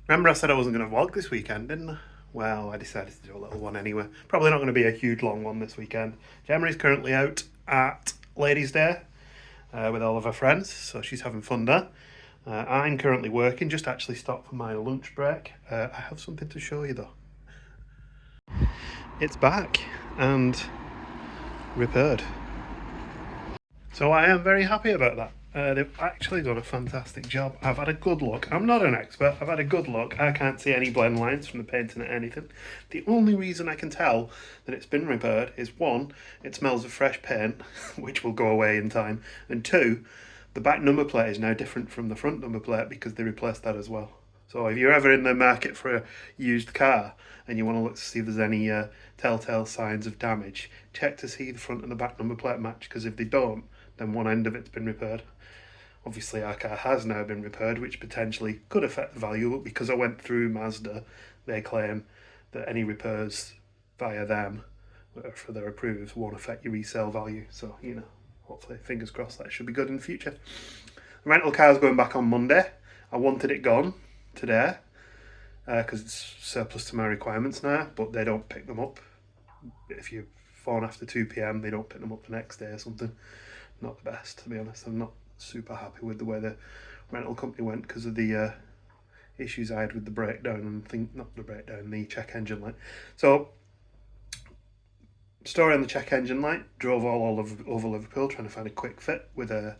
Remember I said I wasn't going to vlog this weekend, didn't I? Well, I decided to do a little one anyway. Probably not going to be a huge long one this weekend. Gemma is currently out at Ladies' Day with all of her friends, so she's having fun there. I'm currently working, just actually stopped for my lunch break. I have something to show you though. It's back and repaired. So I am very happy about that. They've actually done a fantastic job. I've had a good look. I'm not an expert. I've had a good look. I can't see any blend lines from the painting or anything. The only reason I can tell that it's been repaired is one, it smells of fresh paint, which will go away in time, and two, the back number plate is now different from the front number plate because they replaced that as well. So if you're ever in the market for a used car and you want to look to see if there's any telltale signs of damage, check to see the front and the back number plate match, because if they don't, then one end of it's been repaired. Obviously our car has now been repaired, which potentially could affect the value, but because I went through Mazda, they claim that any repairs via them, for their approved, won't affect your resale value. So, hopefully, fingers crossed, that should be good in the future. The rental car's going back on Monday. I wanted it gone today because it's surplus to my requirements now, but they don't pick them up. If you phone after 2 p.m, they don't pick them up the next day or something. Not the best, to be honest. I'm not super happy with the way the rental company went because of the issues I had with the breakdown and the check engine light. So, story on the check engine light, drove all over Liverpool trying to find a quick fit with a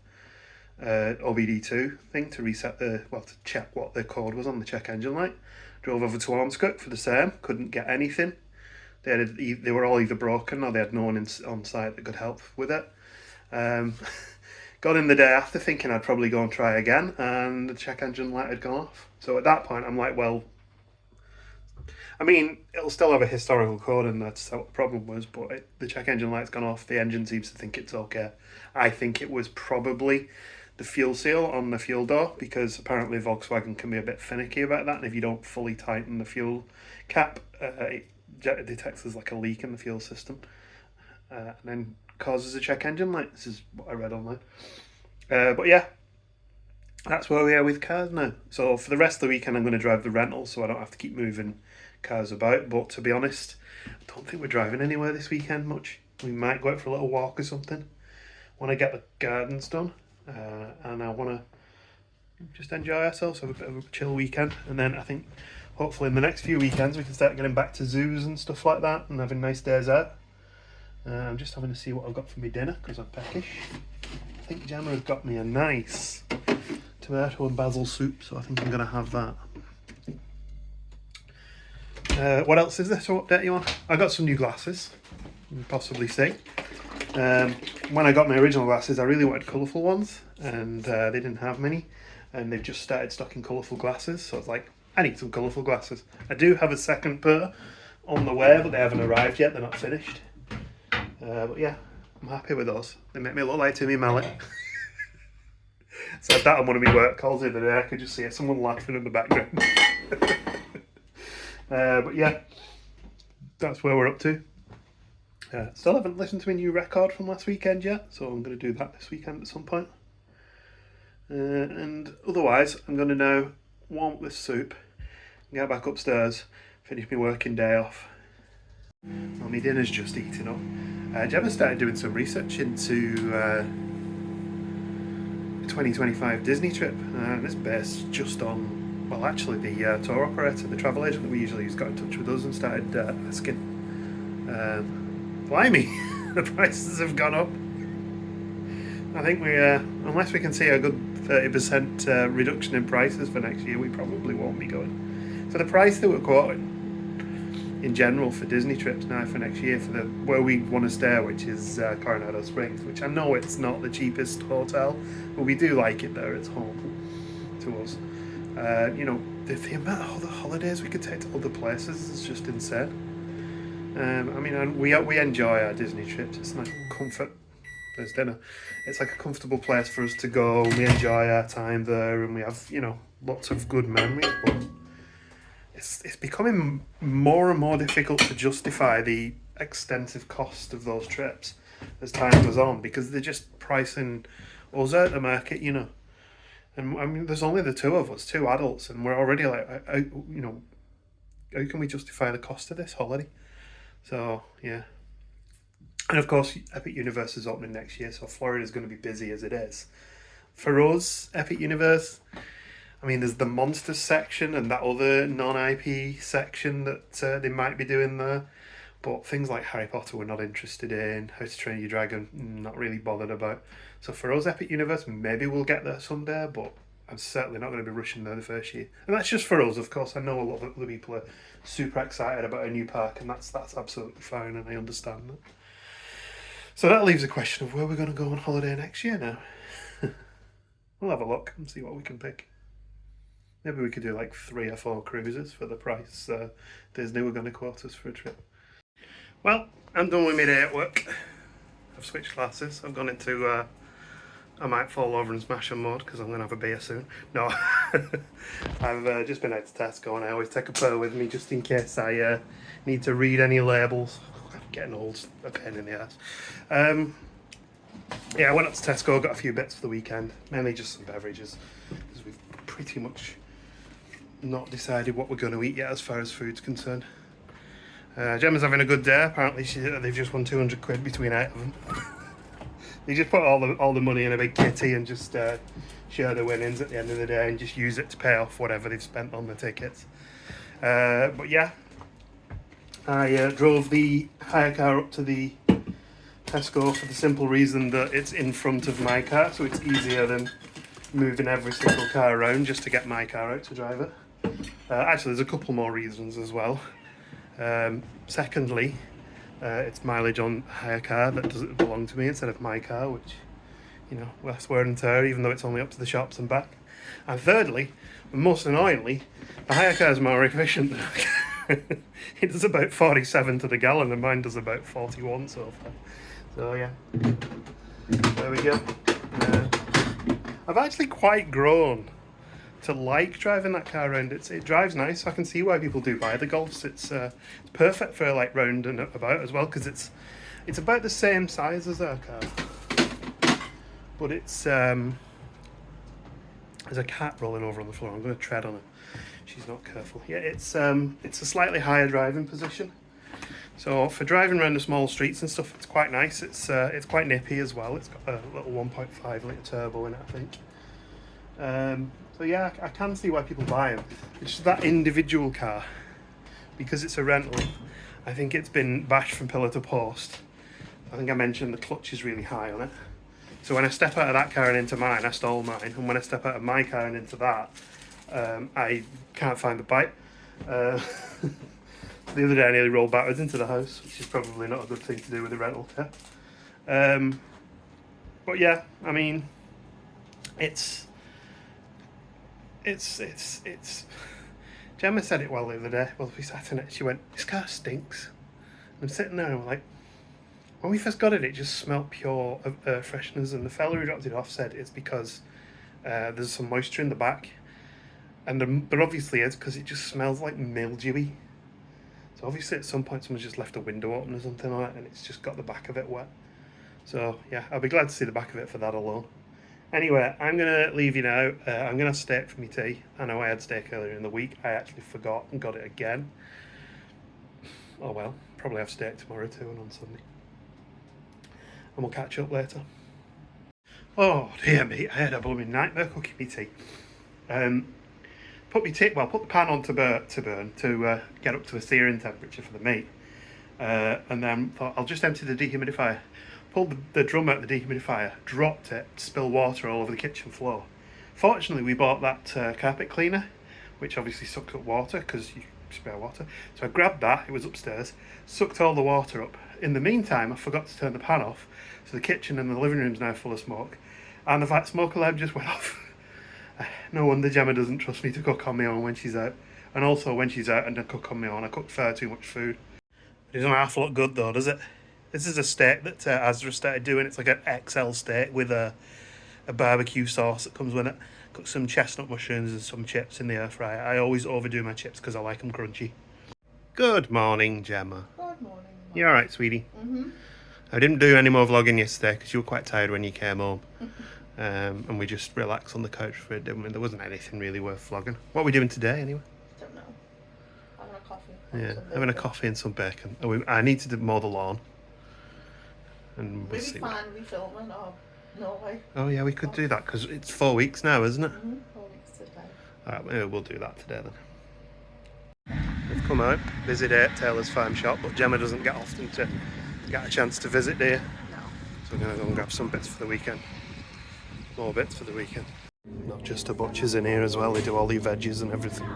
OBD2 thing to reset to check what the code was on the check engine light. Drove over to Ormskirk for the same, couldn't get anything. They were all either broken or they had no one on site that could help with it. Got in the day after thinking I'd probably go and try again, and the check engine light had gone off. So at that point I'm like, well, I mean, it'll still have a historical code and that's what the problem was, but the check engine light's gone off, the engine seems to think it's okay. I think it was probably the fuel seal on the fuel door, because apparently Volkswagen can be a bit finicky about that, and if you don't fully tighten the fuel cap, it detects there's like a leak in the fuel system, and then causes a check engine light. This is what I read online. But yeah, that's where we are with cars now. So for the rest of the weekend, I'm going to drive the rental, so I don't have to keep moving cars about. But to be honest, I don't think we're driving anywhere this weekend much. We might go out for a little walk or something. Want to get the gardens done, and I want to just enjoy ourselves, have a bit of a chill weekend, and then I think hopefully in the next few weekends we can start getting back to zoos and stuff like that and having nice days out. I'm just having to see what I've got for my dinner because I'm peckish. I think Gemma has got me a nice tomato and basil soup, so I think I'm going to have that. What else is there to update you on? I got some new glasses, you can possibly see. When I got my original glasses, I really wanted colourful ones, and they didn't have many, and they've just started stocking colourful glasses, so it's like, I need some colourful glasses. I do have a second pair on the way, but they haven't arrived yet, they're not finished. But yeah, I'm happy with those. They make me look like Timmy Mallet. Said that on one of my work calls the other day. I could just see someone laughing in the background. But yeah, that's where we're up to. Still haven't listened to my new record from last weekend yet, so I'm going to do that this weekend at some point. And otherwise, I'm going to now warm up this soup, get back upstairs, finish my working day off. Well, my dinner's just eaten up. Gemma started doing some research into the 2025 Disney trip, and it's based just on, well, actually the tour operator, the travel agent that we usually use, got in touch with us and started asking. Blimey, the prices have gone up. I think unless we can see a good 30% reduction in prices for next year, we probably won't be going. So the price that we're quoting in general for Disney trips now for next year, for where we want to stay, which is Coronado Springs, which I know it's not the cheapest hotel, but we do like it there. It's home to us. The amount of other holidays we could take to other places is just insane. We enjoy our Disney trips. It's like comfort. There's dinner. It's like a comfortable place for us to go. We enjoy our time there, and we have lots of good memories. But it's becoming more and more difficult to justify the extensive cost of those trips as time goes on, because they're just pricing us out the market. And I mean, there's only the two of us, two adults, and we're already like, you know, how can we justify the cost of this holiday? So yeah, and of course, Epic Universe is opening next year, so Florida's going to be busy as it is. For us, Epic Universe, I mean, there's the Monsters section and that other non-IP section that they might be doing there. But things like Harry Potter we're not interested in, How to Train Your Dragon, not really bothered about. So for us, Epic Universe, maybe we'll get there someday, but I'm certainly not going to be rushing there the first year. And that's just for us, of course. I know a lot of other people are super excited about a new park, and that's absolutely fine, and I understand that. So that leaves the question of where we're going to go on holiday next year now. We'll have a look and see what we can pick. Maybe we could do like 3 or 4 cruises for the price Disney were going to quote us for a trip. Well, I'm done with my day at work. I've switched classes. I've gone into I might fall over and smash on mode because I'm going to have a beer soon. No, I've just been out to Tesco, and I always take a pearl with me just in case I need to read any labels. I'm getting old, a pain in the ass. Yeah, I went up to Tesco, got a few bits for the weekend, mainly just some beverages, because we've pretty much not decided what we're going to eat yet as far as food's concerned. Gemma's having a good day. Apparently they've just won 200 quid between 8 of them. They just put all the money in a big kitty and just share the winnings at the end of the day and just use it to pay off whatever they've spent on the tickets. But yeah, I drove the hire car up to the Tesco for the simple reason that it's in front of my car, so it's easier than moving every single car around just to get my car out to drive it. Actually, there's a couple more reasons as well. Secondly, it's mileage on hire car that doesn't belong to me instead of my car, which, you know, less wear and tear, even though it's only up to the shops and back. And thirdly, and most annoyingly, the hire car is more efficient than my car. It does about 47 to the gallon, and mine does about 41 so far. So yeah, there we go. I've actually quite grown to like driving that car around. It drives nice. I can see why people do buy the Golfs. It's perfect for like round and about as well, because it's about the same size as our car, but it's there's a cat rolling over on the floor. I'm going to tread on it. She's not careful. Yeah, it's a slightly higher driving position, so for driving around the small streets and stuff, it's quite nice. It's quite nippy as well. It's got a little 1.5 litre turbo in it, I think. So yeah, I can see why people buy them. It's just that individual car, because it's a rental, I think it's been bashed from pillar to post. I think I mentioned the clutch is really high on it. So when I step out of that car and into mine, I stole mine. And when I step out of my car and into that, I can't find the bike. The other day I nearly rolled backwards into the house, which is probably not a good thing to do with a rental car. But yeah, I mean, it's Gemma said it well the other day. Well, we sat in it. She went, "This car stinks." And I'm sitting there and we're like, when we first got it, it just smelled pure freshness. And the fella who dropped it off said it's because there's some moisture in the back, and but obviously it's because it just smells like mildewy. So obviously at some point someone's just left a window open or something like that, and it's just got the back of it wet. So yeah, I'll be glad to see the back of it for that alone. Anyway, I'm going to leave you now. I'm going to have steak for my tea. I know I had steak earlier in the week. I actually forgot and got it again. Oh well, probably have steak tomorrow too, and on Sunday. And we'll catch up later. Oh dear me, I had a blooming nightmare cooking my tea. Put the pan on to burn to get up to a searing temperature for the meat. And then thought I'll just empty the dehumidifier. Pulled the drum out of the dehumidifier, dropped it, spilled water all over the kitchen floor. Fortunately, we bought that carpet cleaner, which obviously sucks up water because you spare water. So I grabbed that, it was upstairs, sucked all the water up. In the meantime, I forgot to turn the pan off, so the kitchen and the living room's now full of smoke. And the fact smoke alarm just went off. No wonder Gemma doesn't trust me to cook on my own when she's out. And also when she's out and I cook on my own, I cook far too much food. It doesn't half look good though, does it? This is a steak that Azra started doing. It's like an XL steak with a barbecue sauce that comes with it. Cook some chestnut mushrooms and some chips in the air fryer. I always overdo my chips because I like them crunchy. Good morning, Gemma. Good morning. You alright, sweetie? Mm-hmm. I didn't do any more vlogging yesterday because you were quite tired when you came home. And we just relaxed on the couch for it, didn't we? There wasn't anything really worth vlogging. What are we doing today, anyway? Don't know. Having a coffee. Yeah, having a coffee and some bacon. I need to mow the lawn. And we'll see. Fine, we filming or no way. Oh yeah, we could do that because it's 4 weeks now, isn't it? 4 weeks today. Alright, maybe we'll do that today then. We've come out, busy day at Taylor's Farm Shop, but Gemma doesn't get often to get a chance to visit, do you? No. So we're going to go and grab some bits for the weekend. More bits for the weekend. Not just a butcher's in here as well, they do all your veggies and everything.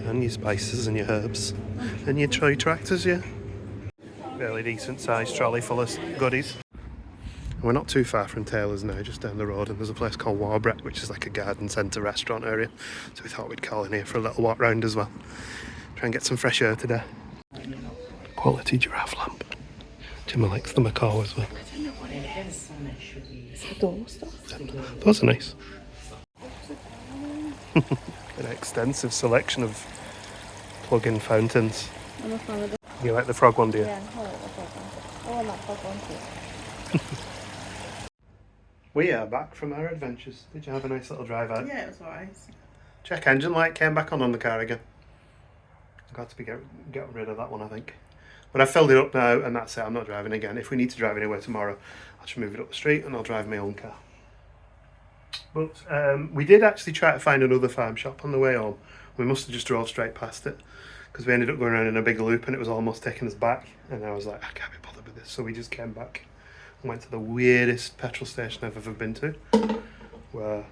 And your spices and your herbs. And your toy tractors, yeah. Fairly decent sized trolley full of goodies. We're not too far from Taylor's now, just down the road, and there's a place called Warbrett, which is like a garden centre restaurant area. So we thought we'd call in here for a little walk round as well. Try and get some fresh air today. Quality giraffe lamp. Gemma likes the macaw as well. I don't know what it is. It's the door stuff. Those are nice. An extensive selection of plug-in fountains. I'm a fan of the... You like the frog one, do you? Yeah, I like the frog one. I want that frog one too. We are back from our adventures. Did you have a nice little drive out? Yeah, it was alright. Check engine light came back on the car again. I've got to be get rid of that one, I think. But I filled it up now, and that's it. I'm not driving again. If we need to drive anywhere tomorrow, I'll just move it up the street and I'll drive my own car. But we did actually try to find another farm shop on the way home. We must have just drove straight past it because we ended up going around in a big loop and it was almost taking us back. And I was like, I can't be bothered with this. So we just came back and went to the weirdest petrol station I've ever been to, where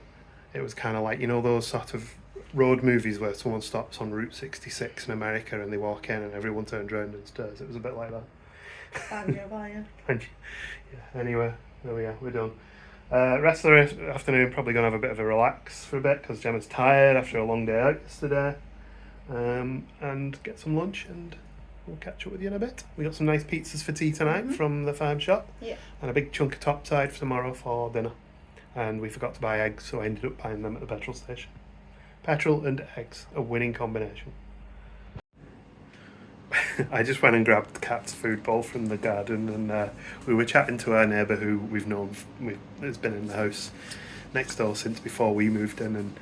it was kind of like, you know, those sort of road movies where someone stops on Route 66 in America and they walk in and everyone turns around and stares. It was a bit like that. Banjo Bayern. Yeah, anyway, there we are, we're done. Rest of the afternoon, probably going to have a bit of a relax for a bit because Gemma's tired after a long day out yesterday. And get some lunch and we'll catch up with you in a bit. We got some nice pizzas for tea tonight from the farm shop. Yeah. And a big chunk of topside for tomorrow for dinner. And we forgot to buy eggs, so I ended up buying them at the petrol station. Petrol and eggs, a winning combination. I just went and grabbed the cat's food bowl from the garden, and we were chatting to our neighbour who we've known has been in the house next door since before we moved in,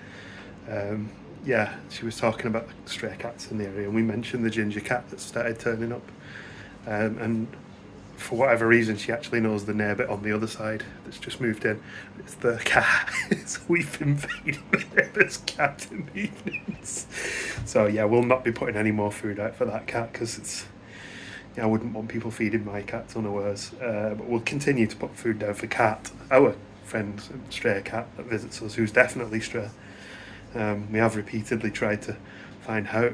and yeah, she was talking about the stray cats in the area, and we mentioned the ginger cat that started turning up, and for whatever reason she actually knows the neighbour on the other side that's just moved in. It's the cat. So we've been feeding the neighbour's cat in the evenings. So yeah, we'll not be putting any more food out for that cat because it's, I wouldn't want people feeding my cats unawares. But we'll continue to put food down for Cat, our friend stray cat that visits us, who's definitely stray. We have repeatedly tried to find out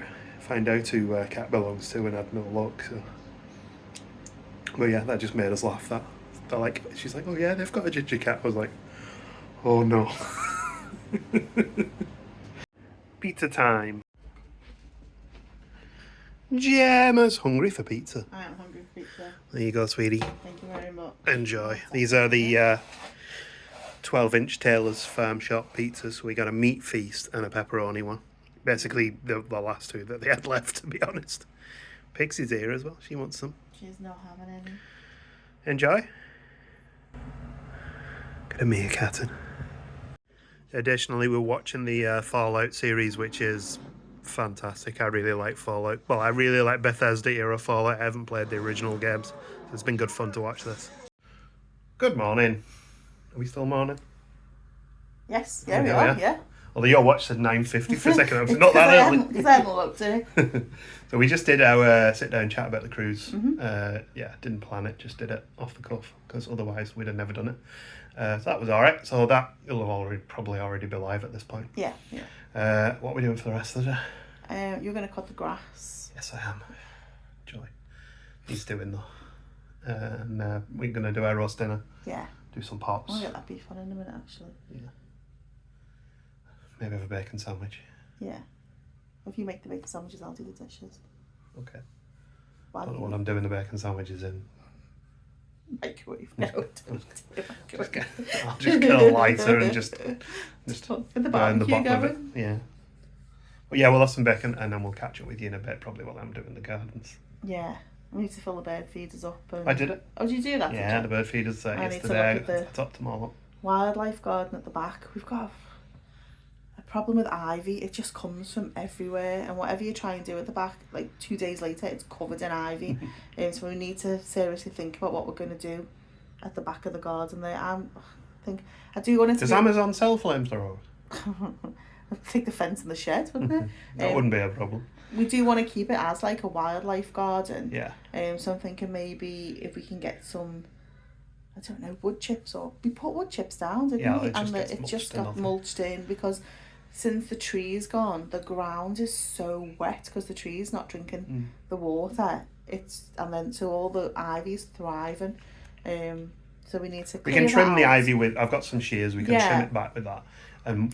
who Cat belongs to and had no luck. So. But yeah, that just made us laugh. They're like, she's like, oh yeah, they've got a ginger cat. I was like, oh no. Pizza time. Gemma's hungry for pizza. I am hungry for pizza. There you go, sweetie. Thank you very much. Enjoy. These are the 12-inch Taylor's Farm Shop pizzas. We got a meat feast and a pepperoni one. Basically, the last two that they had left, to be honest. Pixie's here as well. She wants some. She's not having any. Enjoy. Got a meerkatting. Additionally, we're watching the Fallout series, which is fantastic. I really like Fallout. Well, I really like Bethesda era Fallout. I haven't played the original games, so it's been good fun to watch this. Good morning. Are we still morning? Yes, yeah, we are, yeah. Although your watch said 9:50 for a second, I was not that early. Because I haven't looked at it. So we just did our sit-down chat about the cruise. Yeah, didn't plan it, just did it off the cuff, because otherwise we'd have never done it. So that was alright. So that will probably already be live at this point. Yeah. What are we doing for the rest of the day? You're going to cut the grass. Yes, I am. Joy. He's doing though. And we're going to do our roast dinner. Yeah. Do some pots. I'll get that beef on in a minute, actually. Yeah. Maybe have a bacon sandwich. Yeah. If you make the bacon sandwiches, I'll do the dishes. Okay. I don't know what I'm doing the bacon sandwiches in. Microwave. No, I'll just get a lighter and just in the burn the barbecue bottom of it. going. Yeah. But yeah, we'll have some bacon and then we'll catch up with you in a bit, probably while I'm doing the gardens. Yeah. We need to fill the bird feeders up. And... I did it. Oh, did you do that? Yeah, the bird feeders I need to yesterday. look at I topped them all up. Wildlife garden at the back. We've got a problem with ivy. It just comes from everywhere, and whatever you try and do at the back, like 2 days later, it's covered in ivy. So we need to seriously think about what we're going to do at the back of the garden there. I do want it to Does be... Amazon sell flamethrowers? I'd take the fence in the shed, wouldn't it? That wouldn't be a problem. We do want to keep it as like a wildlife garden. Yeah. So I'm thinking maybe if we can get some, I don't know, wood chips, or we put wood chips down, didn't we? And it just got mulched in, because since the tree's gone, the ground is so wet because the tree's not drinking the water. So all the ivy's thriving. So we need to clear We can trim that the out. ivy with. I've got some shears. We can trim it back with that.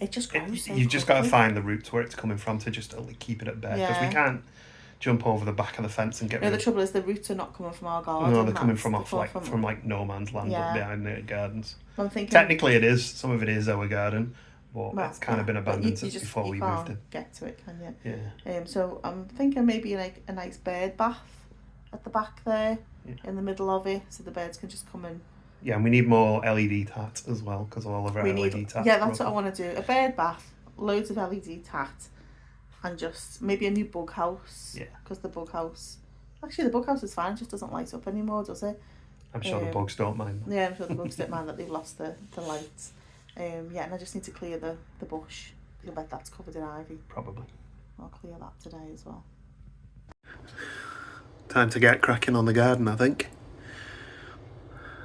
It just grows so You've just got to quickly. find the roots where it's coming from to just keep it at bay, because we can't jump over the back of the fence and get No, rid the of. trouble is the roots are not coming from our garden. No, they're coming from no man's land up Yeah. behind the gardens. I'm thinking Technically, it is. Some of it is our garden, but it's kind of been but abandoned you since just, before you we can't moved in. get to it, can you? Yeah. So I'm thinking maybe like a nice bird bath at the back there, in the middle of it, so the birds can just come in. Yeah, and we need more LED tats as well, because all of our LED tats. Yeah, that's what I want to do. A bird bath, loads of LED tat, and just maybe a new bug house. Yeah. Because the bug house, actually the bug house is fine, it just doesn't light up anymore, does it? I'm sure the bugs don't mind. Yeah, I'm sure the bugs don't mind that they've lost the lights. Yeah, and I just need to clear the bush. I bet that's covered in ivy. Probably. I'll clear that today as well. Time to get cracking on the garden, I think.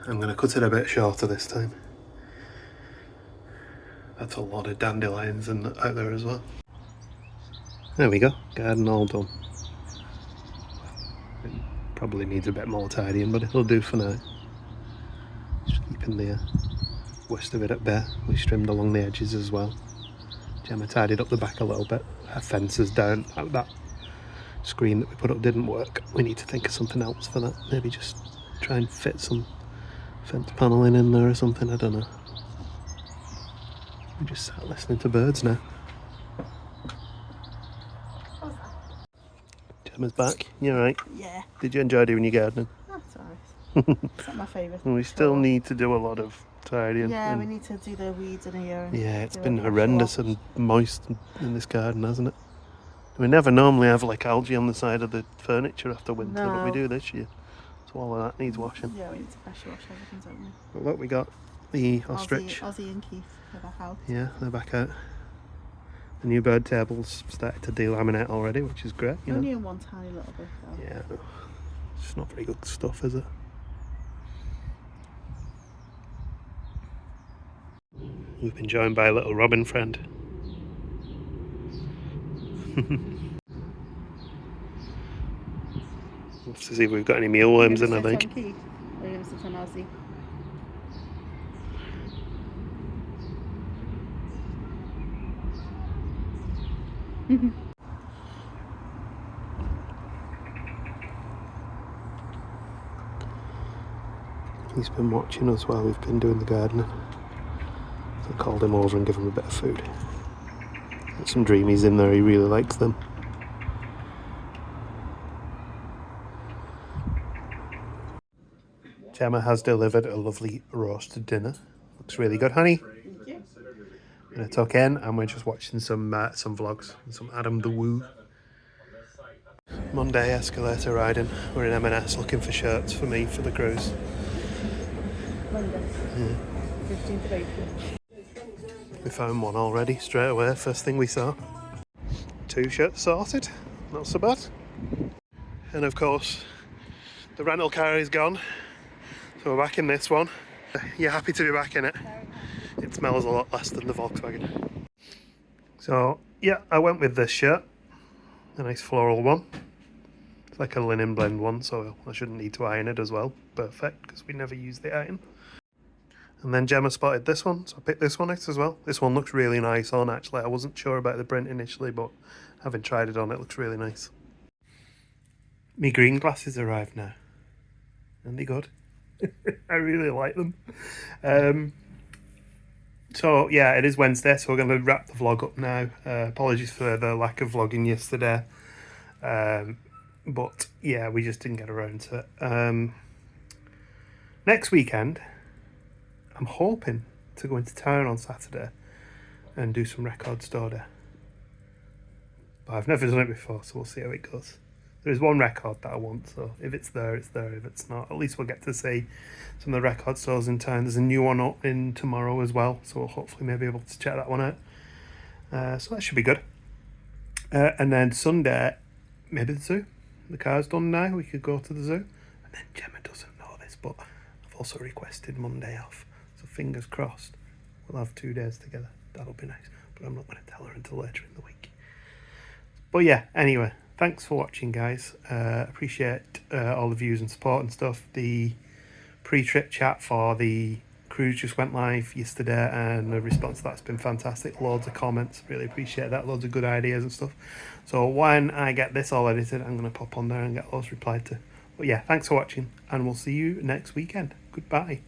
I'm going to cut it a bit shorter this time. That's a lot of dandelions out there as well. There we go, garden all done. It probably needs a bit more tidying, but it'll do for now. Just keeping the worst of it at bay. We trimmed along the edges as well. Gemma tidied up the back a little bit. Our fence is down. That screen that we put up didn't work. We need to think of something else for that. Maybe just try and fit some fence paneling in there or something, I don't know. We just sat listening to birds now. Gemma's back. You alright? Yeah, Did you enjoy doing your gardening? that's alright. It's not my favourite. We still need to do a lot of tidying. Yeah, we need to do the weeds in here. And Yeah, it's do been a horrendous wash. and moist in this garden, hasn't it? We never normally have like algae on the side of the furniture after winter, but we No. do this year. So all of that needs washing. Yeah, we need to pressure wash everything, don't we? But look, we got the ostrich. Ozzy and Keith are back out. Yeah, they're back out. The new bird table's started to delaminate already, which is great. You Only know. in one tiny little bit though. Yeah, it's not very good stuff, is it? We've been joined by a little robin friend. Let's see if we've got any mealworms in, I think. Keith? Or are you going to sit on Ozzy? He's been watching us while we've been doing the gardening. So I called him over and gave him a bit of food. Got some dreamies in there, he really likes them. Gemma has delivered a lovely roasted dinner. Looks really good, honey. Thank you. I'm gonna tuck in and we're just watching some vlogs, some Adam the Woo. Monday escalator riding. We're in M&S looking for shirts for me for the cruise. Monday. 15th of April. We found one already straight away, first thing we saw. 2 shirts sorted, not so bad. And of course, the rental car is gone, so we're back in this one. You're happy to be back in it? It smells a lot less than the Volkswagen. So yeah, I went with this shirt, a nice floral one. It's like a linen blend one, so I shouldn't need to iron it as well. Perfect, because we never use the iron. And then Gemma spotted this one, so I picked this one out as well. This one looks really nice on, actually. I wasn't sure about the print initially, but having tried it on, it looks really nice. Me green glasses arrived now. Aren't they good? I really like them. So yeah, it is Wednesday, so we're going to wrap the vlog up now. Apologies for the lack of vlogging yesterday. But yeah, we just didn't get around to it. Next weekend, I'm hoping to go into town on Saturday and do some record store day. But I've never done it before, so we'll see how it goes. There is one record that I want, so if it's there, it's there. If it's not, at least we'll get to see some of the record stores in town. There's a new one up in tomorrow as well, so we'll hopefully maybe be able to check that one out. So that should be good. And then Sunday, maybe the zoo. The car's done now, we could go to the zoo. And then Gemma doesn't know this, but I've also requested Monday off, so fingers crossed we'll have 2 days together. That'll be nice, but I'm not going to tell her until later in the week. But yeah, anyway, thanks for watching, guys. Appreciate all the views and support and stuff. The pre-trip chat for the cruise just went live yesterday, and the response to that's been fantastic. Loads of comments, really appreciate that. Loads of good ideas and stuff. So when I get this all edited, I'm going to pop on there and get those replied to. But yeah, thanks for watching, and we'll see you next weekend. Goodbye.